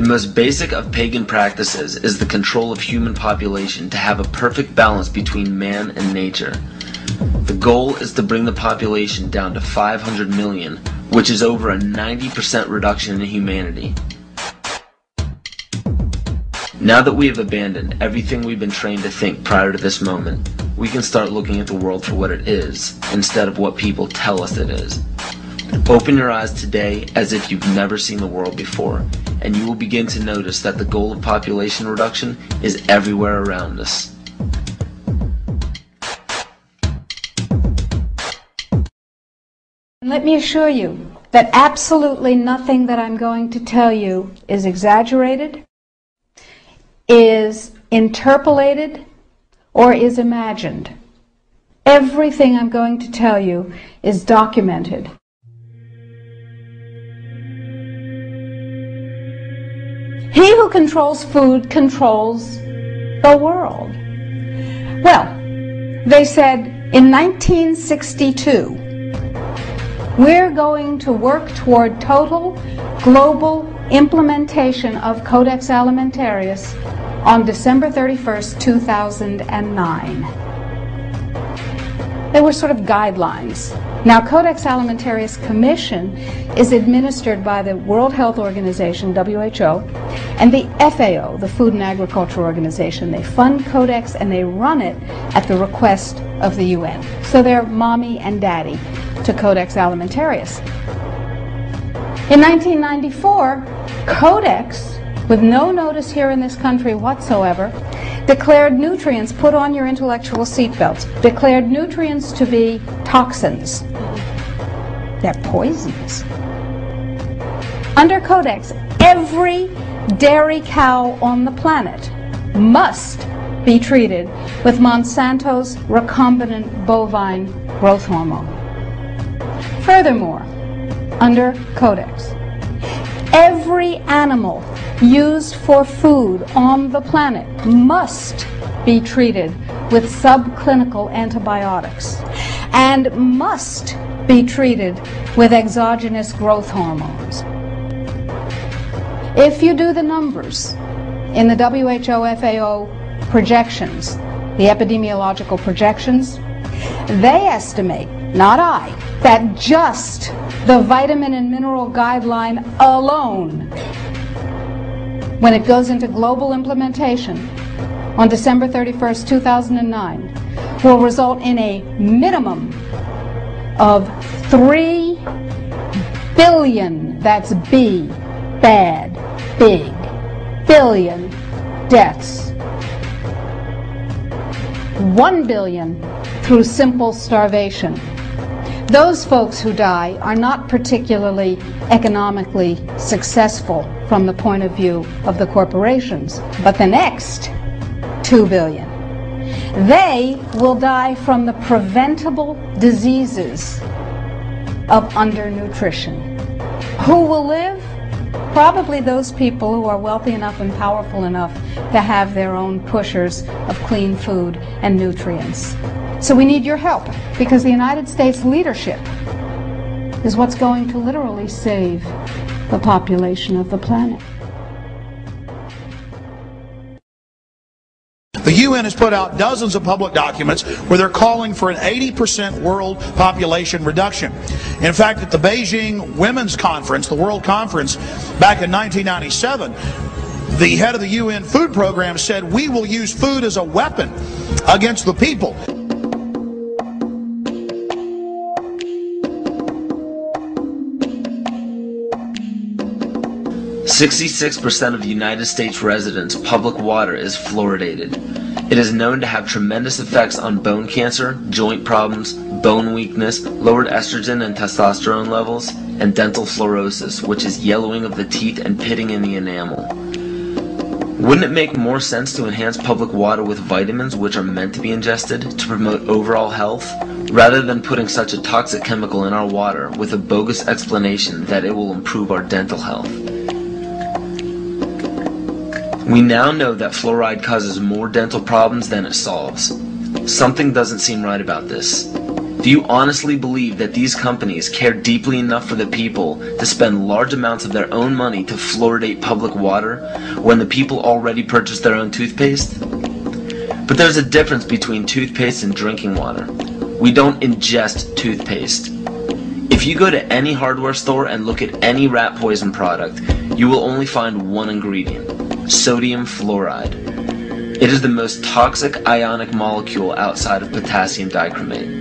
The most basic of pagan practices is the control of human population to have a perfect balance between man and nature. The goal is to bring the population down to 500 million, which is over a 90% reduction in humanity. Now that we have abandoned everything we've been trained to think prior to this moment, we can start looking at the world for what it is, instead of what people tell us it is. Open your eyes today as if you've never seen the world before, and you will begin to notice that the goal of population reduction is everywhere around us. Let me assure you that absolutely nothing that I'm going to tell you is exaggerated, is interpolated, or is imagined. Everything I'm going to tell you is documented. He who controls food controls the world. Well, they said in 1962, we're going to work toward total global implementation of Codex Alimentarius on December 31st, 2009. They were sort of guidelines. Now, Codex Alimentarius Commission is administered by the World Health Organization, WHO, and the FAO, the Food and Agriculture Organization. They fund Codex and they run it at the request of the UN. So they're mommy and daddy to Codex Alimentarius. In 1994, Codex, with no notice here in this country whatsoever, declared nutrients, put on your intellectual seatbelts, declared nutrients to be toxins. They're poisons. Under Codex, every dairy cow on the planet must be treated with Monsanto's recombinant bovine growth hormone. Furthermore, under Codex, every animal used for food on the planet must be treated with subclinical antibiotics and must be treated with exogenous growth hormones. If you do the numbers in the WHO-FAO projections, the epidemiological projections, they estimate, not I, that just the vitamin and mineral guideline alone, when it goes into global implementation on December 31st, 2009, will result in a minimum of 3 billion, that's B, bad, big, billion deaths. 1 billion through simple starvation. Those folks who die are not particularly economically successful from the point of view of the corporations, but the next 2 billion. They will die from the preventable diseases of undernutrition. Who will live? Probably those people who are wealthy enough and powerful enough to have their own pushers of clean food and nutrients. So we need your help, because the United States leadership is what's going to literally save the population of the planet. The UN has put out dozens of public documents where they're calling for an 80% world population reduction. In fact, at the Beijing Women's Conference, the World Conference, back in 1997, the head of the UN Food Program said, "We will use food as a weapon against the people." 66% of United States residents' public water is fluoridated. It is known to have tremendous effects on bone cancer, joint problems, bone weakness, lowered estrogen and testosterone levels, and dental fluorosis, which is yellowing of the teeth and pitting in the enamel. Wouldn't it make more sense to enhance public water with vitamins which are meant to be ingested to promote overall health, rather than putting such a toxic chemical in our water with a bogus explanation that it will improve our dental health? We now know that fluoride causes more dental problems than it solves. Something doesn't seem right about this. Do you honestly believe that these companies care deeply enough for the people to spend large amounts of their own money to fluoridate public water when the people already purchase their own toothpaste? But there's a difference between toothpaste and drinking water. We don't ingest toothpaste. If you go to any hardware store and look at any rat poison product, you will only find one ingredient: sodium fluoride. It is the most toxic ionic molecule outside of potassium dichromate.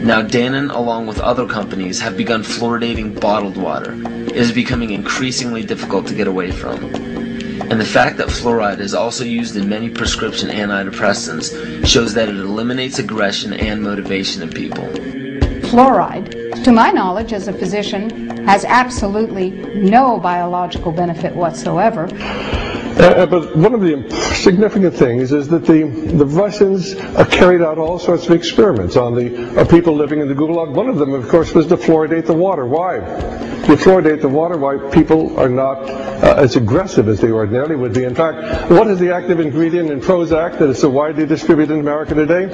Now Dannon, along with other companies, have begun fluoridating bottled water. It is becoming increasingly difficult to get away from. And the fact that fluoride is also used in many prescription antidepressants shows that it eliminates aggression and motivation in people. Fluoride, to my knowledge as a physician, has absolutely no biological benefit whatsoever. But one of the significant things is that the Russians carried out all sorts of experiments on the people living in the Gulag. One of them, of course, was to fluoridate the water. Why? You fluoridate the water, why people are not as aggressive as they ordinarily would be. In fact, what is the active ingredient in Prozac that is so widely distributed in America today?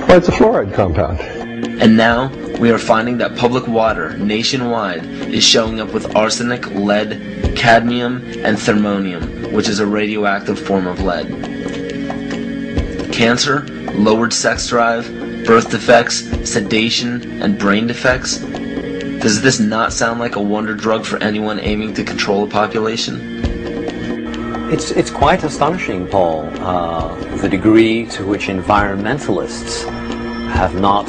Well, it's a fluoride compound. And now, we are finding that public water nationwide is showing up with arsenic, lead, cadmium, and thermonium, which is a radioactive form of lead. Cancer, lowered sex drive, birth defects, sedation, and brain defects. Does this not sound like a wonder drug for anyone aiming to control a population? It's quite astonishing, Paul, the degree to which environmentalists have not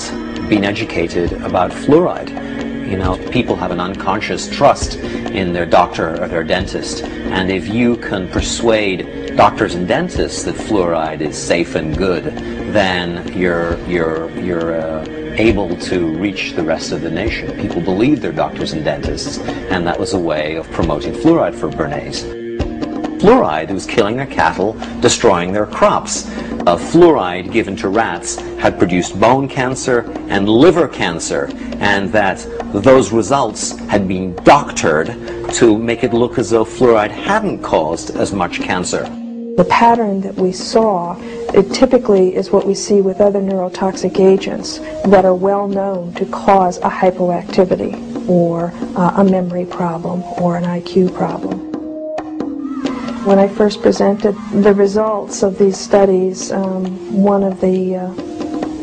been educated about fluoride. You know, people have an unconscious trust in their doctor or their dentist, and if you can persuade doctors and dentists that fluoride is safe and good, then you're able to reach the rest of the nation. People believe their doctors and dentists, and that was a way of promoting fluoride for Bernays. Fluoride was killing their cattle, destroying their crops. Fluoride given to rats had produced bone cancer and liver cancer, and that those results had been doctored to make it look as though fluoride hadn't caused as much cancer. The pattern that we saw, it typically is what we see with other neurotoxic agents that are well known to cause a hypoactivity or a memory problem or an IQ problem. When I first presented the results of these studies, one of the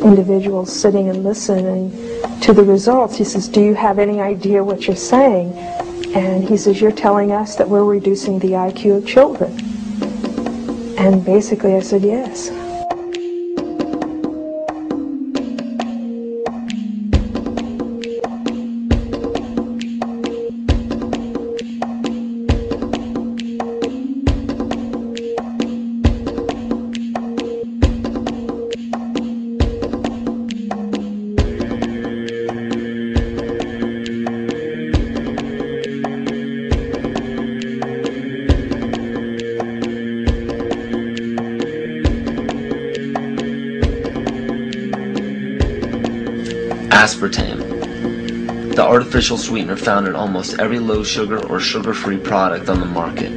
individuals sitting and listening to the results, he says, "Do you have any idea what you're saying?" And he says, "You're telling us that we're reducing the IQ of children." And basically I said, yes. Aspartame, the artificial sweetener found in almost every low sugar or sugar-free product on the market.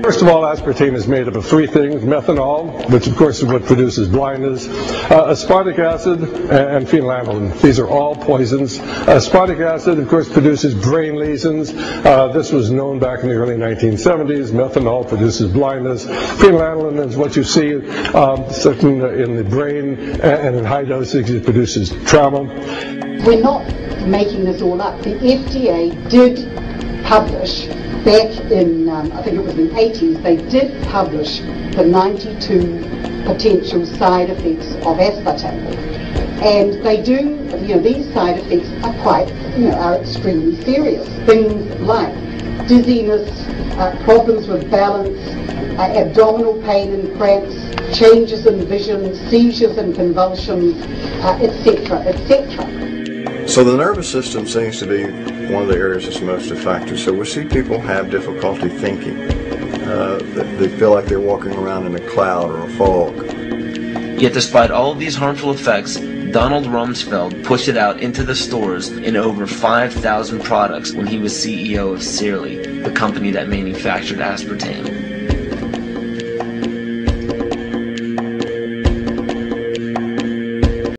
First of all, aspartame is made up of three things: methanol, which of course is what produces blindness, aspartic acid, and phenylalanine. These are all poisons. Aspartic acid, of course, produces brain lesions. This was known back in the early 1970s. Methanol produces blindness. Phenylalanine is what you see in the brain, and in high dosage it produces trauma. We're not making this all up. The FDA did publish back in, I think it was the 80s, they did publish the 92 potential side effects of aspartame. And they do, these side effects are quite, are extremely serious. Things like dizziness, problems with balance, abdominal pain and cramps, changes in vision, seizures and convulsions, etc., etc. So the nervous system seems to be one of the areas that's most affected. So we see people have difficulty thinking. They feel like they're walking around in a cloud or a fog. Yet despite all of these harmful effects, Donald Rumsfeld pushed it out into the stores in over 5,000 products when he was CEO of Searly, the company that manufactured aspartame.